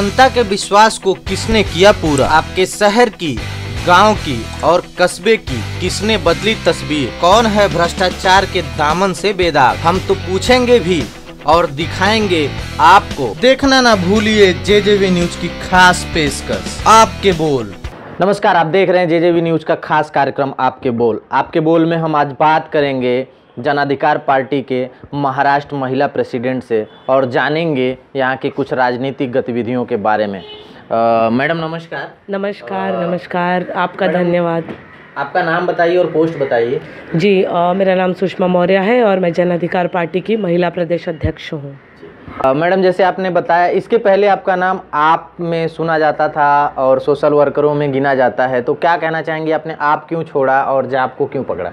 जनता के विश्वास को किसने किया पूरा? आपके शहर की, गांव की और कस्बे की किसने बदली तस्वीर? कौन है भ्रष्टाचार के दामन से बेदाग? हम तो पूछेंगे भी और दिखाएंगे आपको। देखना ना भूलिए जेजेवी न्यूज की खास पेशकश आपके बोल। नमस्कार, आप देख रहे हैं जेजेवी न्यूज का खास कार्यक्रम आपके बोल। आपके बोल में हम आज बात करेंगे जन अधिकार पार्टी के महाराष्ट्र महिला प्रेसिडेंट से और जानेंगे यहाँ की कुछ राजनीतिक गतिविधियों के बारे में। मैडम नमस्कार। नमस्कार, आपका धन्यवाद। आपका नाम बताइए और पोस्ट बताइए। जी, मेरा नाम सुषमा मौर्य है और मैं जन अधिकार पार्टी की महिला प्रदेश अध्यक्ष हूँ। मैडम, जैसे आपने बताया, इसके पहले आपका नाम आप में सुना जाता था और सोशल वर्करों में गिना जाता है, तो क्या कहना चाहेंगे? आपने आप क्यों छोड़ा और जाप को क्यों पकड़ा?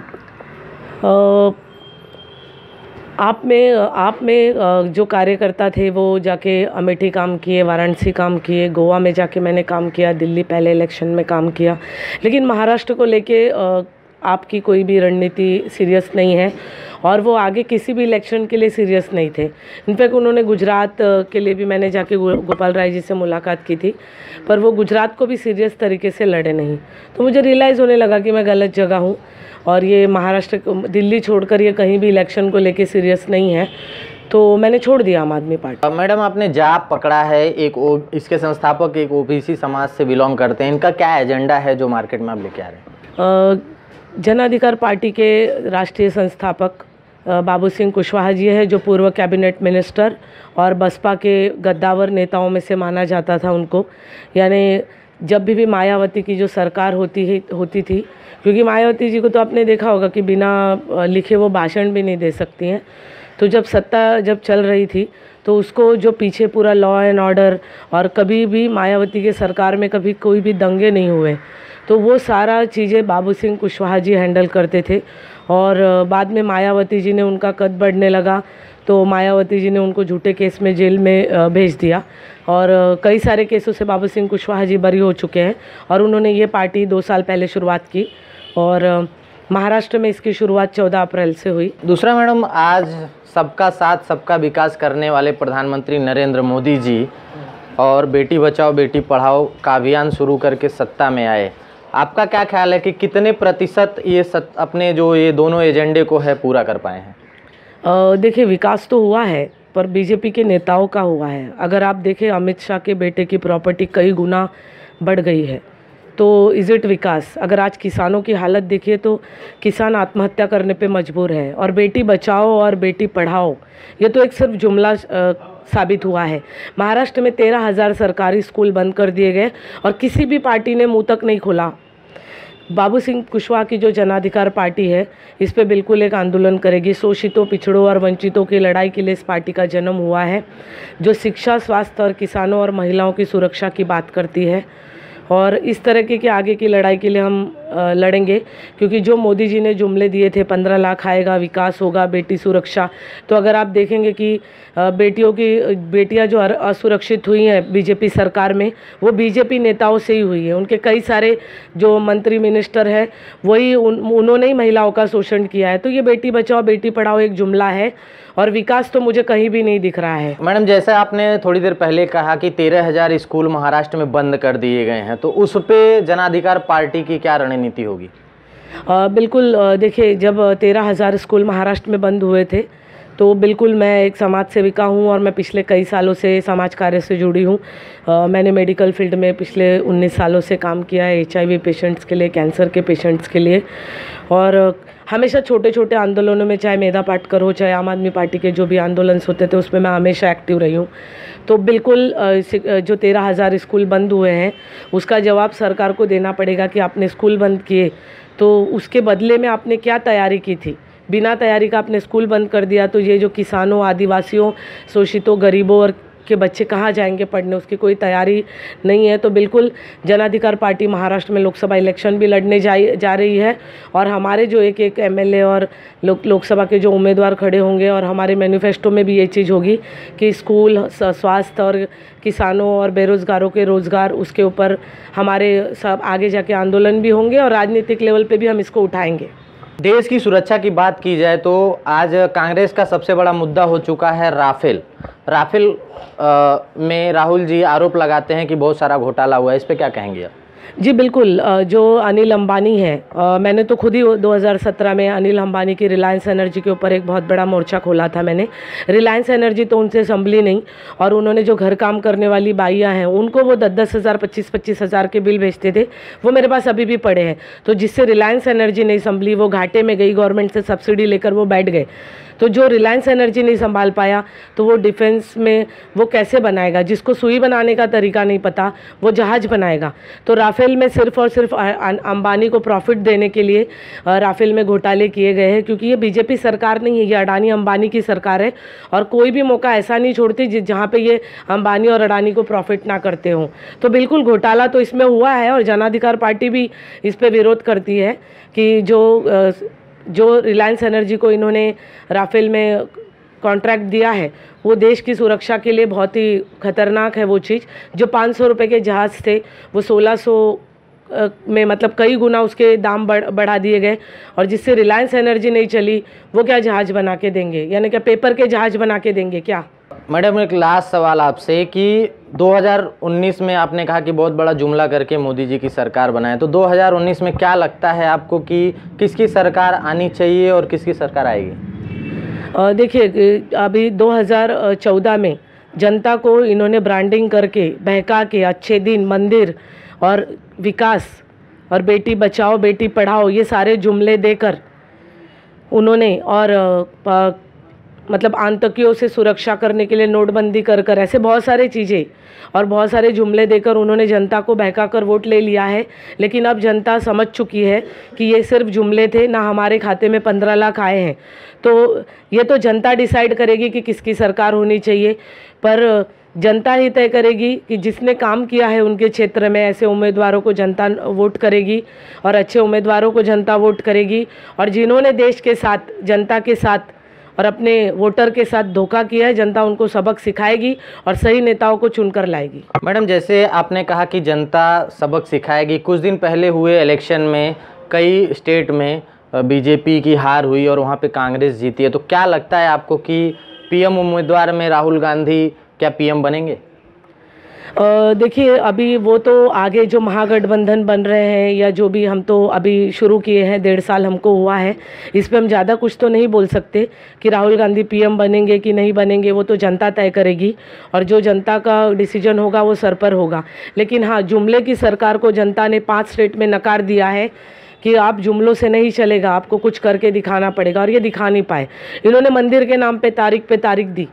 आप में जो कार्यकर्ता थे वो जाके अमेठी काम किए, वाराणसी काम किए, गोवा में जाके मैंने काम किया, दिल्ली पहले इलेक्शन में काम किया, लेकिन महाराष्ट्र को लेके आपकी कोई भी रणनीति सीरियस नहीं है और वो आगे किसी भी इलेक्शन के लिए सीरियस नहीं थे। इनफैक्ट उन्होंने गुजरात के लिए भी मैंने जाके गोपाल राय जी से मुलाकात की थी, पर वो गुजरात को भी सीरियस तरीके से लड़े नहीं। तो मुझे रियलाइज़ होने लगा कि मैं गलत जगह हूँ और ये महाराष्ट्र, दिल्ली छोड़कर ये कहीं भी इलेक्शन को लेके सीरियस नहीं है, तो मैंने छोड़ दिया आम आदमी पार्टी। मैडम, आपने जाप पकड़ा है, इसके संस्थापक एक ओबीसी समाज से बिलोंग करते हैं, इनका क्या एजेंडा है जो मार्केट में आप लेके आ रहे हैं? जन अधिकार पार्टी के राष्ट्रीय संस्थापक बाबू सिंह कुशवाहा जी है, जो पूर्व कैबिनेट मिनिस्टर और बसपा के गद्दावर नेताओं में से माना जाता था उनको। यानी जब भी मायावती की जो सरकार होती थी, क्योंकि मायावती जी को तो आपने देखा होगा कि बिना लिखे वो भाषण भी नहीं दे सकती हैं, तो जब सत्ता चल रही थी तो उसको जो पीछे पूरा लॉ एंड ऑर्डर, और कभी भी मायावती के सरकार में कभी कोई भी दंगे नहीं हुए, तो वो सारा चीज़ें बाबू सिंह कुशवाहा जी हैंडल करते थे। और बाद में मायावती जी ने, उनका कद बढ़ने लगा तो मायावती जी ने उनको झूठे केस में जेल में भेज दिया और कई सारे केसों से बाबू सिंह कुशवाहा जी बरी हो चुके हैं और उन्होंने ये पार्टी 2 साल पहले शुरुआत की और महाराष्ट्र में इसकी शुरुआत 14 अप्रैल से हुई। दूसरा मैडम, आज सबका साथ सबका विकास करने वाले प्रधानमंत्री नरेंद्र मोदी जी और बेटी बचाओ बेटी पढ़ाओ का अभियान शुरू करके सत्ता में आए। आपका क्या ख्याल है कि कितने प्रतिशत ये अपने जो ये दोनों एजेंडे को है पूरा कर पाए हैं? देखिए, विकास तो हुआ है पर बीजेपी के नेताओं का हुआ है। अगर आप देखें, अमित शाह के बेटे की प्रॉपर्टी कई गुना बढ़ गई है, तो इज़ इट विकास? अगर आज किसानों की हालत देखिए तो किसान आत्महत्या करने पे मजबूर है और बेटी बचाओ और बेटी पढ़ाओ ये तो एक सिर्फ जुमला साबित हुआ है। महाराष्ट्र में 13,000 सरकारी स्कूल बंद कर दिए गए और किसी भी पार्टी ने मुंह तक नहीं खोला। बाबू सिंह कुशवाहा की जो जनाधिकार पार्टी है, इस पे बिल्कुल एक आंदोलन करेगी। शोषितों, पिछड़ों और वंचितों की लड़ाई के लिए इस पार्टी का जन्म हुआ है, जो शिक्षा, स्वास्थ्य और किसानों और महिलाओं की सुरक्षा की बात करती है। और इस तरह के आगे की लड़ाई के लिए हम लड़ेंगे, क्योंकि जो मोदी जी ने जुमले दिए थे, 15 लाख आएगा, विकास होगा, बेटी सुरक्षा, तो अगर आप देखेंगे कि बेटियां जो असुरक्षित हुई हैं बीजेपी सरकार में, वो बीजेपी नेताओं से ही हुई है। उनके कई सारे जो मंत्री मिनिस्टर हैं वही उन्होंने ही महिलाओं का शोषण किया है। तो ये बेटी बचाओ बेटी पढ़ाओ एक जुमला है और विकास तो मुझे कहीं भी नहीं दिख रहा है। मैडम, जैसे आपने थोड़ी देर पहले कहा कि 13,000 स्कूल महाराष्ट्र में बंद कर दिए गए हैं, तो उस पे जनाधिकार पार्टी की क्या रणनीति होगी? बिल्कुल, देखिए, जब 13,000 स्कूल महाराष्ट्र में बंद हुए थे तो बिल्कुल मैं एक समाज सेविका हूँ और मैं पिछले कई सालों से समाज कार्य से जुड़ी हूँ। मैंने मेडिकल फील्ड में पिछले 19 सालों से काम किया है, HIV पेशेंट्स के लिए, कैंसर के पेशेंट्स के लिए, और हमेशा छोटे छोटे आंदोलनों में, चाहे मेधा पाटकर हो, चाहे आम आदमी पार्टी के जो भी आंदोलन होते थे, उसमें मैं हमेशा एक्टिव रही हूँ। तो बिल्कुल जो 13,000 स्कूल बंद हुए हैं उसका जवाब सरकार को देना पड़ेगा कि आपने स्कूल बंद किए तो उसके बदले में आपने क्या तैयारी की थी। बिना तैयारी का आपने स्कूल बंद कर दिया तो ये जो किसानों, आदिवासियों, शोषितों, गरीबों और के बच्चे कहाँ जाएंगे पढ़ने, उसकी कोई तैयारी नहीं है। तो बिल्कुल जन अधिकार पार्टी महाराष्ट्र में लोकसभा इलेक्शन भी लड़ने जा रही है और हमारे जो एक MLA और लोकसभा के जो उम्मीदवार खड़े होंगे, और हमारे मैनिफेस्टो में भी ये चीज़ होगी कि स्कूल, स्वास्थ्य और किसानों और बेरोज़गारों के रोज़गार, उसके ऊपर हमारे सब आगे जाके आंदोलन भी होंगे और राजनीतिक लेवल पे भी हम इसको उठाएंगे। देश की सुरक्षा की बात की जाए तो आज कांग्रेस का सबसे बड़ा मुद्दा हो चुका है राफेल। राफेल में राहुल जी आरोप लगाते हैं कि बहुत सारा घोटाला हुआ है, इस पे क्या कहेंगे आप? जी बिल्कुल, जो अनिल अंबानी है, मैंने तो खुद ही 2017 में अनिल अंबानी की रिलायंस एनर्जी के ऊपर एक बहुत बड़ा मोर्चा खोला था मैंने। रिलायंस एनर्जी तो उनसे संभली नहीं, और उन्होंने जो घर काम करने वाली बाइयाँ हैं उनको वो 10-10 हज़ार 25-25 हज़ार के बिल भेजते थे, वो मेरे पास अभी भी पड़े हैं। तो जिससे रिलायंस एनर्जी नहीं संभली, वो घाटे में गई, गवर्नमेंट से सब्सिडी लेकर वो बैठ गए। तो जो रिलायंस एनर्जी नहीं संभाल पाया, तो वो डिफेंस में वो कैसे बनाएगा? जिसको सुई बनाने का तरीका नहीं पता, वो जहाज बनाएगा। तो राफेल में सिर्फ और सिर्फ अंबानी को प्रॉफिट देने के लिए राफेल में घोटाले किए गए हैं, क्योंकि ये बीजेपी सरकार नहीं है, ये अडानी अंबानी की सरकार है, और कोई भी मौका ऐसा नहीं छोड़ती जहाँ पे ये अंबानी और अडानी को प्रॉफिट ना करते हों। तो बिल्कुल घोटाला तो इसमें हुआ है, और जन अधिकार पार्टी भी इस पर विरोध करती है कि जो रिलायंस एनर्जी को इन्होंने राफेल में कॉन्ट्रैक्ट दिया है, वो देश की सुरक्षा के लिए बहुत ही खतरनाक है। वो चीज़, जो 500 रुपये के जहाज़ थे वो 1600 में, मतलब कई गुना उसके दाम बढ़ा दिए गए, और जिससे रिलायंस एनर्जी नहीं चली, वो क्या जहाज़ बना के देंगे? यानी क्या पेपर के जहाज़ बना के देंगे क्या? मैडम, एक लास्ट सवाल आपसे कि 2019 में आपने कहा कि बहुत बड़ा जुमला करके मोदी जी की सरकार बनाए, तो 2019 में क्या लगता है आपको कि किसकी सरकार आनी चाहिए और किसकी सरकार आएगी? देखिए, अभी 2014 में जनता को इन्होंने ब्रांडिंग करके, बहका के, अच्छे दिन, मंदिर और विकास और बेटी बचाओ बेटी पढ़ाओ, ये सारे जुमले देकर उन्होंने, और मतलब आतंकियों से सुरक्षा करने के लिए नोटबंदी कर ऐसे बहुत सारे चीज़ें और बहुत सारे जुमले देकर उन्होंने जनता को बहका कर वोट ले लिया है। लेकिन अब जनता समझ चुकी है कि ये सिर्फ जुमले थे, ना हमारे खाते में 15 लाख आए हैं। तो ये तो जनता डिसाइड करेगी कि किसकी सरकार होनी चाहिए, पर जनता ही तय करेगी कि जिसने काम किया है उनके क्षेत्र में, ऐसे उम्मीदवारों को जनता वोट करेगी, और अच्छे उम्मीदवारों को जनता वोट करेगी। और जिन्होंने देश के साथ, जनता के साथ और अपने वोटर के साथ धोखा किया है, जनता उनको सबक सिखाएगी और सही नेताओं को चुनकर लाएगी। मैडम, जैसे आपने कहा कि जनता सबक सिखाएगी, कुछ दिन पहले हुए इलेक्शन में कई स्टेट में बीजेपी की हार हुई और वहाँ पे कांग्रेस जीती है, तो क्या लगता है आपको कि पीएम उम्मीदवार में राहुल गांधी क्या पीएम बनेंगे? देखिए, अभी वो तो आगे जो महागठबंधन बन रहे हैं, या जो भी हम तो अभी शुरू किए हैं, 1.5 साल हमको हुआ है, इस पे हम ज़्यादा कुछ तो नहीं बोल सकते कि राहुल गांधी पीएम बनेंगे कि नहीं बनेंगे। वो तो जनता तय करेगी, और जो जनता का डिसीजन होगा वो सर पर होगा। लेकिन हाँ, जुमले की सरकार को जनता ने 5 स्टेट में नकार दिया है कि आप जुमलों से नहीं चलेगा, आपको कुछ करके दिखाना पड़ेगा, और ये दिखा नहीं पाए। इन्होंने मंदिर के नाम पे तारीख दी,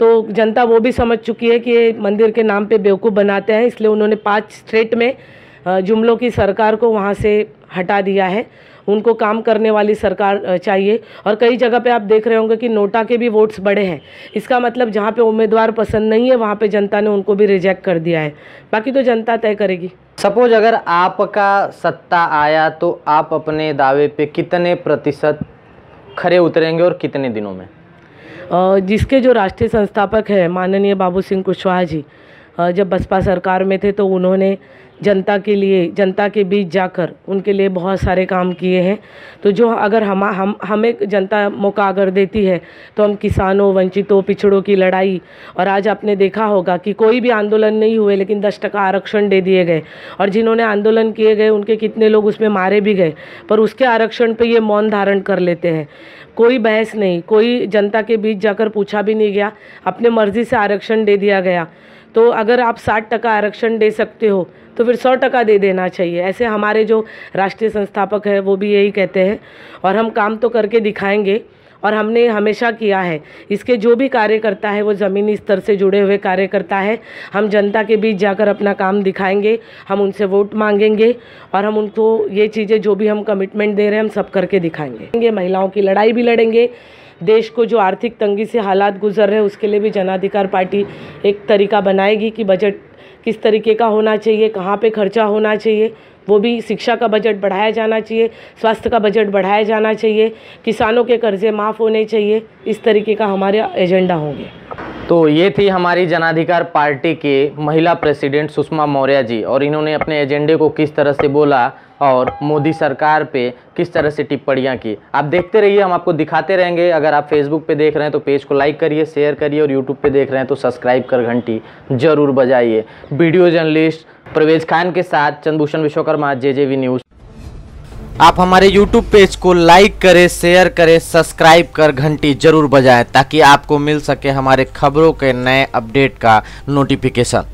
तो जनता वो भी समझ चुकी है कि ये मंदिर के नाम पे बेवकूफ़ बनाते हैं, इसलिए उन्होंने 5 स्टेट में जुमलों की सरकार को वहाँ से हटा दिया है। उनको काम करने वाली सरकार चाहिए। और कई जगह पे आप देख रहे होंगे कि नोटा के भी वोट्स बढ़े हैं। इसका मतलब जहाँ पे उम्मीदवार पसंद नहीं है, वहाँ पे जनता ने उनको भी रिजेक्ट कर दिया है। बाकी तो जनता तय करेगी। सपोज अगर आपका सत्ता आया तो आप अपने दावे पे कितने प्रतिशत खरे उतरेंगे और कितने दिनों में? जिसके जो राष्ट्रीय संस्थापक हैं माननीय बाबू सिंह कुशवाहा जी, जब बसपा सरकार में थे तो उन्होंने जनता के लिए, जनता के बीच जाकर उनके लिए बहुत सारे काम किए हैं। तो जो अगर हमें जनता मौका अगर देती है तो हम किसानों, वंचितों, पिछड़ों की लड़ाई, और आज आपने देखा होगा कि कोई भी आंदोलन नहीं हुए लेकिन 10% आरक्षण दे दिए गए, और जिन्होंने आंदोलन किए गए उनके कितने लोग उसमें मारे भी गए, पर उसके आरक्षण पे ये मौन धारण कर लेते हैं। कोई बहस नहीं, कोई जनता के बीच जाकर पूछा भी नहीं गया, अपने मर्जी से आरक्षण दे दिया गया। तो अगर आप 60% आरक्षण दे सकते हो तो फिर 100% दे देना चाहिए। ऐसे हमारे जो राष्ट्रीय संस्थापक है वो भी यही कहते हैं, और हम काम तो करके दिखाएंगे, और हमने हमेशा किया है। इसके जो भी कार्यकर्ता है वो ज़मीनी स्तर से जुड़े हुए कार्यकर्ता है। हम जनता के बीच जाकर अपना काम दिखाएंगे, हम उनसे वोट मांगेंगे, और हम उनको ये चीज़ें जो भी हम कमिटमेंट दे रहे हैं हम सब करके दिखाएंगे। महिलाओं की लड़ाई भी लड़ेंगे। देश को जो आर्थिक तंगी से हालात गुजर रहे हैं उसके लिए भी जन अधिकार पार्टी एक तरीका बनाएगी कि बजट किस तरीके का होना चाहिए, कहाँ पे खर्चा होना चाहिए। वो भी शिक्षा का बजट बढ़ाया जाना चाहिए, स्वास्थ्य का बजट बढ़ाया जाना चाहिए, किसानों के कर्जे माफ़ होने चाहिए। इस तरीके का हमारे एजेंडा होंगे। तो ये थी हमारी जनाधिकार पार्टी के महिला प्रेसिडेंट सुषमा मौर्य जी, और इन्होंने अपने एजेंडे को किस तरह से बोला और मोदी सरकार पे किस तरह से टिप्पणियां की। आप देखते रहिए, हम आपको दिखाते रहेंगे। अगर आप फेसबुक पे देख रहे हैं तो पेज को लाइक करिए, शेयर करिए, और यूट्यूब पे देख रहे हैं तो सब्सक्राइब कर घंटी जरूर बजाइए। वीडियो जर्नलिस्ट परवेज खान के साथ चंद्रभूषण विश्वकर्मा, JJV न्यूज़। आप हमारे YouTube पेज को लाइक करें, शेयर करें, सब्सक्राइब कर घंटी जरूर बजाएं ताकि आपको मिल सके हमारे खबरों के नए अपडेट का नोटिफिकेशन।